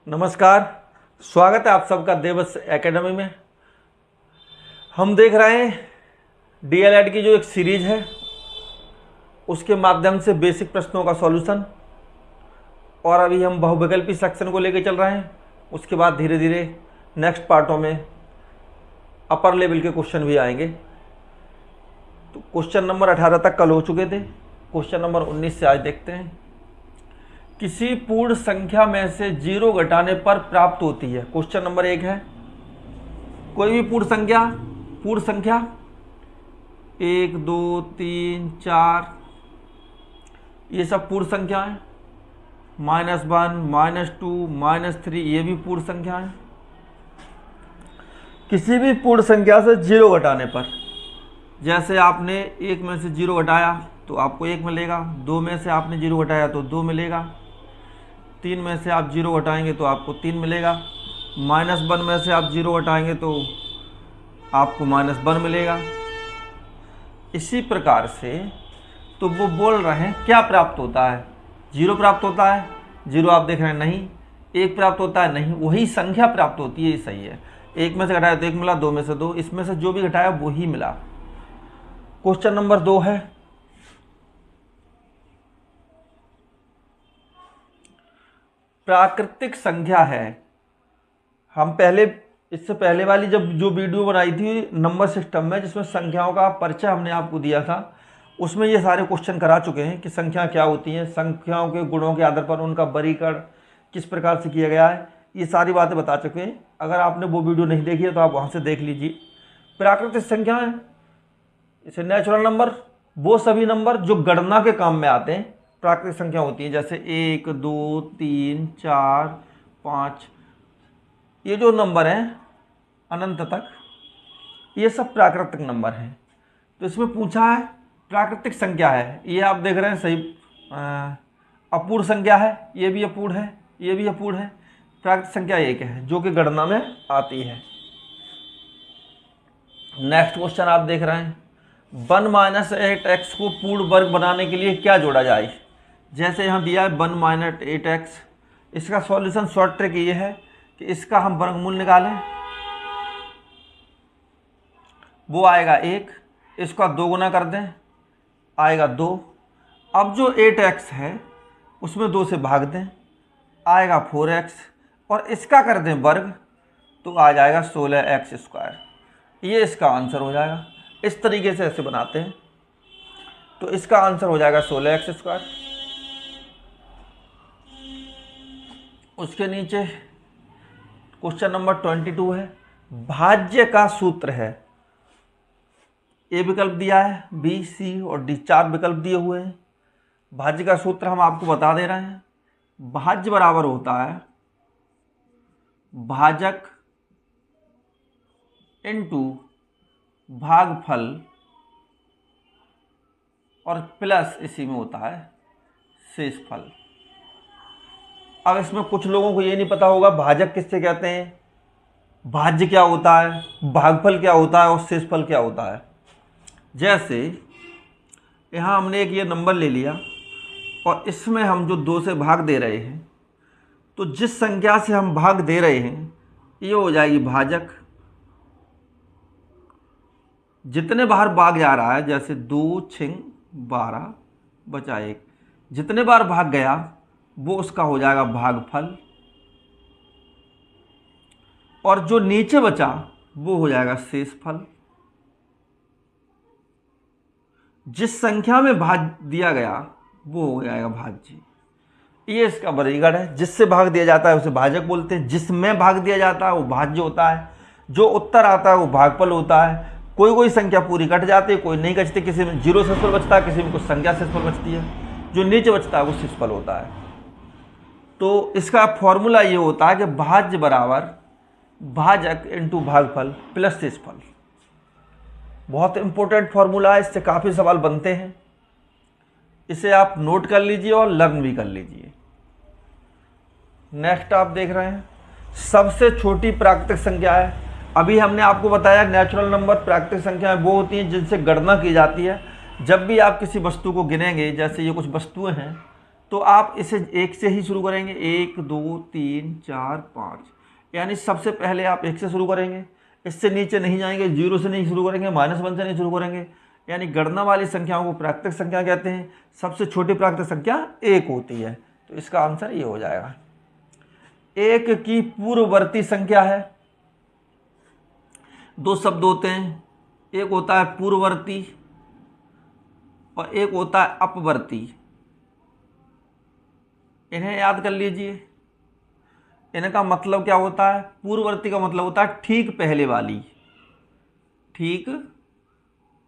नमस्कार, स्वागत है आप सबका देवस एकेडमी में। हम देख रहे हैं डीएलएड की जो एक सीरीज है उसके माध्यम से बेसिक प्रश्नों का सॉल्यूशन, और अभी हम बहुविकल्पी सेक्शन को लेकर चल रहे हैं। उसके बाद धीरे धीरे नेक्स्ट पार्टों में अपर लेवल के क्वेश्चन भी आएंगे। तो क्वेश्चन नंबर 18 तक कल हो चुके थे। क्वेश्चन नंबर 19 से आज देखते हैं। किसी पूर्ण संख्या में से 0 घटाने पर प्राप्त होती है। क्वेश्चन नंबर 1 है, कोई भी पूर्ण संख्या 1 2 3 4 ये सब पूर्ण संख्या है। -1 -2 -3 ये भी पूर्ण संख्या है। किसी भी पूर्ण संख्या से 0 घटाने पर, जैसे आपने 1 में से 0 घटाया तो आपको 1 मिलेगा, 2 में से आपने 0 घटाया तो 2 मिलेगा, 3 में से आप 0 घटाएंगे तो आपको 3 मिलेगा, -1 में से आप 0 घटाएंगे तो आपको -1 मिलेगा। इसी प्रकार से तो वो बोल रहे हैं क्या प्राप्त होता है। 0 प्राप्त होता है, 0 आप देख रहे हैं नहीं। 1 प्राप्त होता है नहीं, वही संख्या प्राप्त होती है, ये सही है। 1 में से घटाया तो 1 मिला, 2 में से 2, इसमें से जो भी घटाया वही मिला। क्वेश्चन नंबर 2 है, प्राकृतिक संख्या है। हम इससे पहले वाली जो वीडियो बनाई थी नंबर सिस्टम में, जिसमें संख्याओं का परिचय हमने आपको दिया था, उसमें ये सारे क्वेश्चन करा चुके हैं कि संख्या क्या होती है, संख्याओं के गुणों के आधार पर उनका वर्गीकरण किस प्रकार से किया गया है, ये सारी बातें बता चुके हैं। अगर आपने वो वीडियो नहीं देखी है तो आप वहाँ से देख लीजिए। प्राकृतिक संख्या है, इसे नेचुरल नंबर, वो सभी नंबर जो गणना के काम में आते हैं प्राकृतिक संख्या होती है। जैसे 1 2 3 4 5 ये जो नंबर हैं अनंत तक, ये सब प्राकृतिक नंबर हैं। तो इसमें पूछा है प्राकृतिक संख्या है, ये आप देख रहे हैं सही। अपूर्ण संख्या है, ये भी अपूर्ण है, ये भी अपूर्ण है। प्राकृतिक संख्या एक है जो कि गणना में आती है। नेक्स्ट क्वेश्चन आप देख रहे हैं, 1 - 8x को पूर्ण वर्ग बनाने के लिए क्या जोड़ा जाए। जैसे यहाँ दिया है 1 - 8x, इसका सॉल्यूशन शॉर्ट ट्रिक ये है कि इसका हम वर्गमूल निकालें, वो आएगा 1, इसका 2 गुना कर दें, आएगा 2। अब जो 8x है उसमें 2 से भाग दें, आएगा 4x, और इसका कर दें वर्ग तो आ जाएगा 16x²। ये इसका आंसर हो जाएगा। इस तरीके से ऐसे बनाते हैं तो इसका आंसर हो जाएगा 16x²। उसके नीचे क्वेश्चन नंबर 22 है, भाज्य का सूत्र है। ए विकल्प दिया है, बी सी और डी 4 विकल्प दिए हुए हैं। भाज्य का सूत्र हम आपको बता दे रहे हैं। भाज्य बराबर होता है भाजक इनटू भागफल और प्लस इसी में होता है शेषफल। अब इसमें कुछ लोगों को ये नहीं पता होगा भाजक किससे कहते हैं, भाज्य क्या होता है, भागफल क्या होता है और शेषफल क्या होता है। जैसे यहाँ हमने एक ये नंबर ले लिया और इसमें हम जो 2 से भाग दे रहे हैं, तो जिस संख्या से हम भाग दे रहे हैं ये हो जाएगी भाजक। जितने बार भाग जा रहा है, जैसे 2 6 12 बचा 1, जितने बार भाग गया वो उसका हो जाएगा भागफल, और जो नीचे बचा वो हो जाएगा शेषफल। जिस संख्या में भाग दिया गया वो हो जाएगा भाज्य। ये इसका वर्गीकरण है। जिससे भाग दिया जाता है उसे भाजक बोलते हैं, जिसमें भाग दिया जाता है वो भाज्य होता है, जो उत्तर आता है वो भागफल होता है। कोई संख्या पूरी कट जाती है, कोई नहीं कटती, किसी में 0 शेषफल बचता है, किसी में कुछ संख्या शेषफल बचती है, जो नीचे बचता है वो शेषफल होता है। तो इसका फॉर्मूला ये होता है कि भाज्य बराबर भाजक इनटू भागफल प्लस शेषफल। बहुत इंपॉर्टेंट फॉर्मूला है, इससे काफ़ी सवाल बनते हैं। इसे आप नोट कर लीजिए और लर्न भी कर लीजिए। नेक्स्ट आप देख रहे हैं, सबसे छोटी प्राकृतिक संख्या है। अभी हमने आपको बताया नेचुरल नंबर प्राकृतिक संख्याएं वो होती हैं जिनसे गणना की जाती है। जब भी आप किसी वस्तु को गिनेंगे, जैसे ये कुछ वस्तुएं हैं, तो आप इसे 1 से ही शुरू करेंगे, 1 2 3 4 5, यानी सबसे पहले आप 1 से शुरू करेंगे, इससे नीचे नहीं जाएंगे, 0 से नहीं शुरू करेंगे, -1 से नहीं शुरू करेंगे, यानी गणना वाली संख्याओं को प्राकृतिक संख्या कहते हैं। सबसे छोटी प्राकृतिक संख्या 1 होती है, तो इसका आंसर ये हो जाएगा। 1 की पूर्ववर्ती संख्या है, दो शब्द होते हैं, एक होता है पूर्ववर्ती और एक होता है अपवर्ती। इन्हें याद कर लीजिए। इनका मतलब क्या होता है? पूर्ववर्ती का मतलब होता है ठीक पहले वाली, ठीक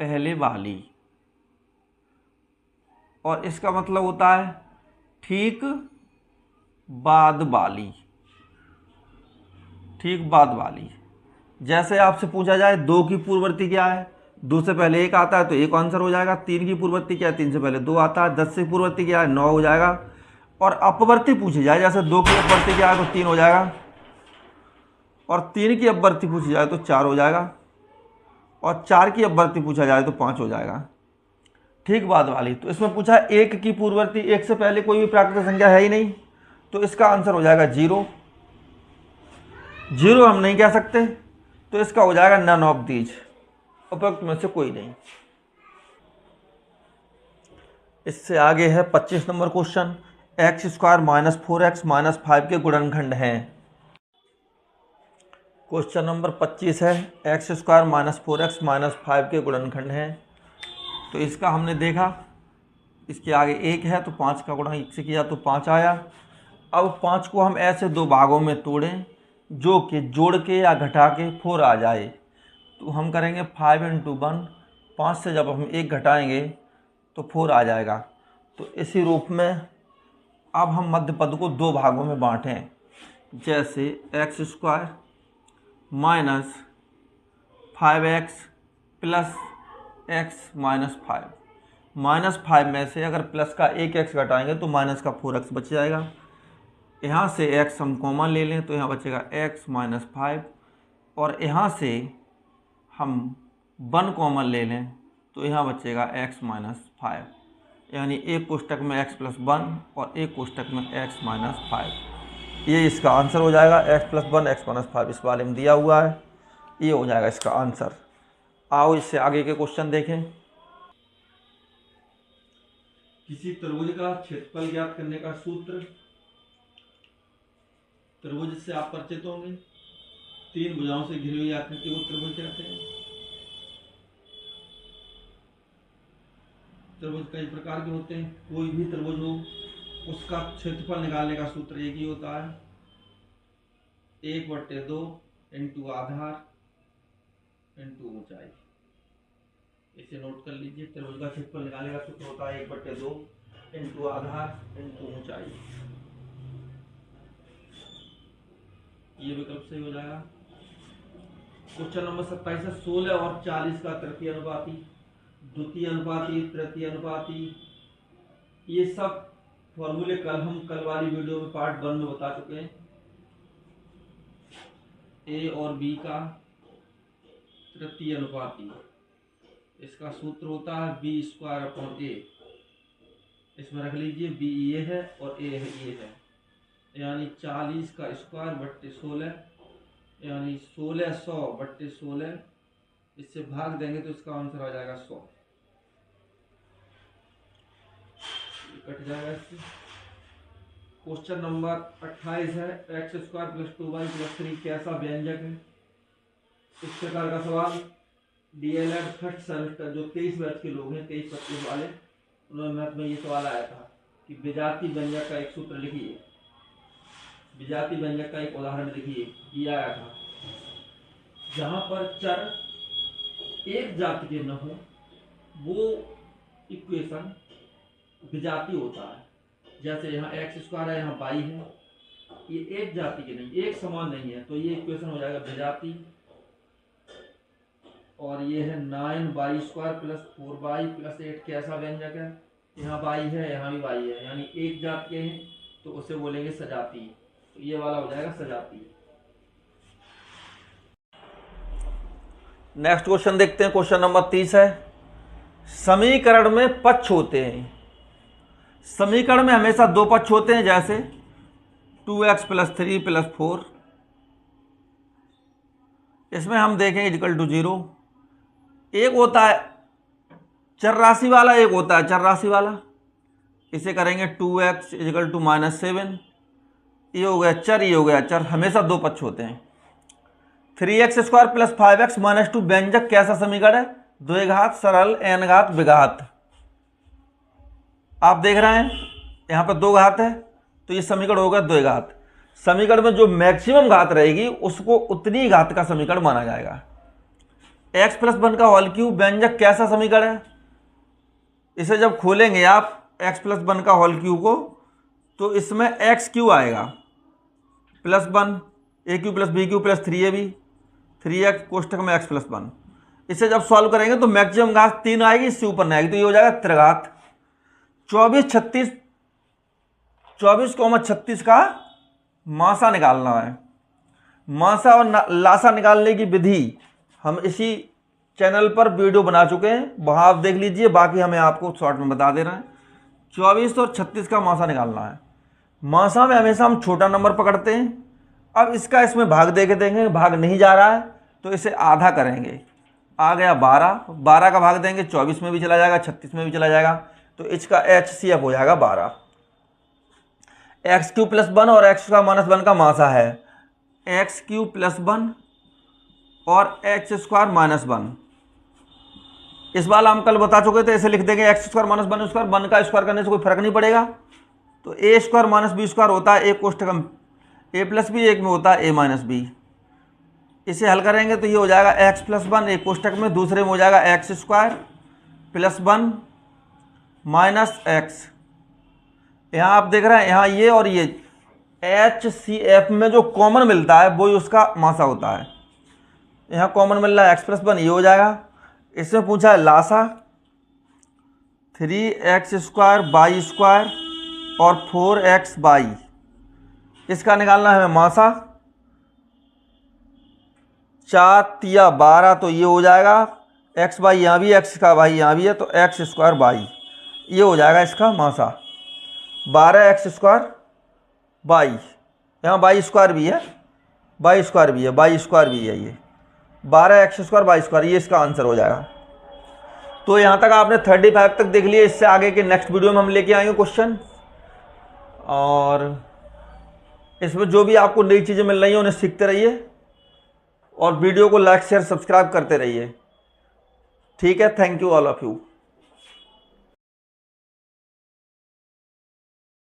पहले वाली, और इसका मतलब होता है ठीक बाद वाली, ठीक बाद वाली। जैसे आपसे पूछा जाए 2 की पूर्ववर्ती क्या है, 2 से पहले 1 आता है तो 1 आंसर हो जाएगा। 3 की पूर्ववर्ती क्या है, 3 से पहले 2 आता है। 10 से पूर्ववर्ती क्या है, 9 हो जाएगा। और अपवर्ती पूछी जाए, जैसे 2 की अपवर्ती क्या है तो 3 हो जाएगा, और 3 की अपवर्ती पूछी जाए तो 4 हो जाएगा, और 4 की अपवर्ती पूछा जाए तो 5 हो जाएगा। ठीक बाद वाली, तो इसमें पूछा है 1 की पूर्ववर्ती, 1 से पहले कोई भी प्राकृतिक संख्या है ही नहीं, तो इसका आंसर हो जाएगा 0। 0 हम नहीं कह सकते, तो इसका हो जाएगा नन ऑफ दीज, उपरोक्त में से कोई नहीं। इससे आगे है 25 नंबर क्वेश्चन। x² - 4x - 5 के गुणनखंड हैं। क्वेश्चन नंबर 25 है, x² - 4x - 5 के गुणनखंड हैं। तो इसका हमने देखा, इसके आगे 1 है तो 5 का गुणा 1 से किया तो 5 आया। अब 5 को हम ऐसे 2 भागों में तोड़ें जो कि जोड़ के या घटा के 4 आ जाए, तो हम करेंगे 5 × 1। 5 से जब हम 1 घटाएंगे तो 4 आ जाएगा। तो इसी रूप में अब हम मध्य पद को 2 भागों में बांटें, जैसे x² - 5x + x - 5। -5 में से अगर प्लस का 1x घटाएंगे तो माइनस का 4x बच जाएगा। यहाँ से x हम कॉमन ले लें तो यहाँ बचेगा x - 5, और यहाँ से हम 1 कॉमन ले लें तो यहाँ बचेगा x - 5, यानी एक कोष्टक में x + 1 और एक कोष्टक में x - 5। ये इसका आंसर हो जाएगा। x + 1 x - 5 इस वाले में दिया हुआ है, ये हो जाएगा इसका आंसर। आओ इससे आगे के क्वेश्चन देखें। किसी त्रिभुज का क्षेत्रफल ज्ञात करने का सूत्र। त्रिभुज से आप परिचित होंगे, 3 भुजाओं से घिरी हुई आकृति को त्रिभुज कहते हैं। त्रिभुज कई प्रकार के होते हैं, कोई भी त्रिभुज हो उसका क्षेत्रफल निकालने का सूत्र एक ही होता है, 1/2 × आधार × ऊंचाई। इसे नोट कर लीजिए। त्रिभुज का क्षेत्रफल निकालने का सूत्र होता है 1/2 × आधार × ऊंचाई। ये विकल्प सही हो जाएगा। क्वेश्चन नंबर 27 है, 16 और 40 का तृतीय अनुपाती, द्वितीय अनुपाती, तृतीय अनुपाती, ये सब फॉर्मूले कल वाली वीडियो में पार्ट 1 में बता चुके हैं। ए और बी का तृतीय अनुपाती, इसका सूत्र होता है b²/a। इसमें रख लीजिए b ये है और a है ये है, यानी 40 का स्क्वायर बट्टे 16, यानी 1600/16। इससे भाग देंगे तो इसका आंसर आ जाएगा 100, कट जाएगा इससे। क्वेश्चन नंबर 28 है, x² + 2y + 3 कैसा व्यंजक है। इस प्रकार का सवाल DLED फर्स्ट सेमेस्टर जो 23 बैच के लोग हैं, 23-25 वाले, उन्होंने मैथ में ये सवाल आया था कि विजातीय व्यंजक का एक सूत्र लिखिए, विजातीय व्यंजक का एक उदाहरण लिखिए, ये आया था। जहां पर चर एक जाति के न हो वो इक्वेशन विजातीय होता है। जैसे यहाँ x² है, यहाँ y है, ये एक जाति के नहीं, एक समान नहीं है, तो ये इक्वेशन हो जाएगा विजातीय। और ये है 9y² + 4y + 8 कैसा व्यंजक है। यहाँ y है, यहाँ भी y है, यानी एक जाति के हैं, तो उसे बोलेंगे सजातीय। तो ये वाला हो जाएगा सजातीय। नेक्स्ट क्वेश्चन देखते हैं। क्वेश्चन नंबर 30 है, समीकरण में पक्ष होते हैं, समीकरण में हमेशा दो पक्ष होते हैं, जैसे 2x + 3 + 4, इसमें हम देखें इक्वल टू 0। एक होता है चर राशि वाला, एक होता है चर राशि वाला। इसे करेंगे 2x = -7, ये हो गया चर, ये हो गया चर। हमेशा दो पक्ष होते हैं। 3x² + 5x - 2 व्यंजक कैसा समीकरण है? द्विघात, सरल, n घात, विघात। आप देख रहे हैं यहाँ पर दो घात है, तो ये समीकरण होगा द्विघात। समीकरण में जो मैक्सिमम घात रहेगी उसको उतनी घात का समीकरण माना जाएगा। x + 1 का होल क्यूब व्यंजक कैसा समीकरण है? इसे जब खोलेंगे आप x + 1 का होल क्यूब को, तो इसमें x³ आएगा +1, a³ + b³ + 3ab, 3x कोष्टक में x + 1। इसे जब सॉल्व करेंगे तो मैक्सिमम घात 3 आएगी, इससे ऊपर नहीं आएगी, तो ये हो जाएगा त्रिघात। 24,36 का मासा निकालना है। मासा और लासा निकालने की विधि हम इसी चैनल पर वीडियो बना चुके हैं, वहाँ आप देख लीजिए। बाकी हमें आपको शॉर्ट में बता दे रहे हैं। 24 और 36 का मासा निकालना है। मासा में हमेशा हम छोटा नंबर पकड़ते हैं। अब इसका इसमें भाग दे के देंगे, भाग नहीं जा रहा है तो इसे आधा करेंगे। आ गया 12, 12 का भाग देंगे 24 में भी चला जाएगा, 36 में भी चला जाएगा, तो इसका HCF हो जाएगा 12। x³ + 1 और x² - 1 का मासा है x³ + 1 और x² - 1। इस बार हम कल बता चुके थे, ऐसे लिख देंगे x² - 1 स्क्वायर, 1 का स्क्वायर करने से कोई फर्क नहीं पड़ेगा। तो a² - b² होता है, एक कोष्टक में a + b, एक में होता है a - b। इसे हल करेंगे तो ये हो जाएगा x + 1, एक कोष्टक में, दूसरे में हो जाएगा x² + 1 - x। यहाँ आप देख रहे हैं, यहाँ ये और ये HCF में जो कॉमन मिलता है वही उसका मासा होता है। यहाँ कॉमन मिल रहा है x + 1, ये हो जाएगा। इसमें पूछा है लासा 3x² y² और 4xy, इसका निकालना है हमें मासा। 4 या 12, तो ये हो जाएगा xy, यहाँ भी x का y यहाँ भी है, तो x² y, ये हो जाएगा इसका मासा 12x² y। यहाँ y² भी है, y² भी है, y² भी है, ये 12x² y², ये इसका आंसर हो जाएगा। तो यहाँ तक आपने 35 तक देख लिया। इससे आगे के नेक्स्ट वीडियो में हम लेके आएंगे क्वेश्चन, और इसमें जो भी आपको नई चीज़ें मिल रही हैं उन्हें सीखते रहिए, और वीडियो को लाइक, शेयर, सब्सक्राइब करते रहिए। ठीक है, thank you all of you.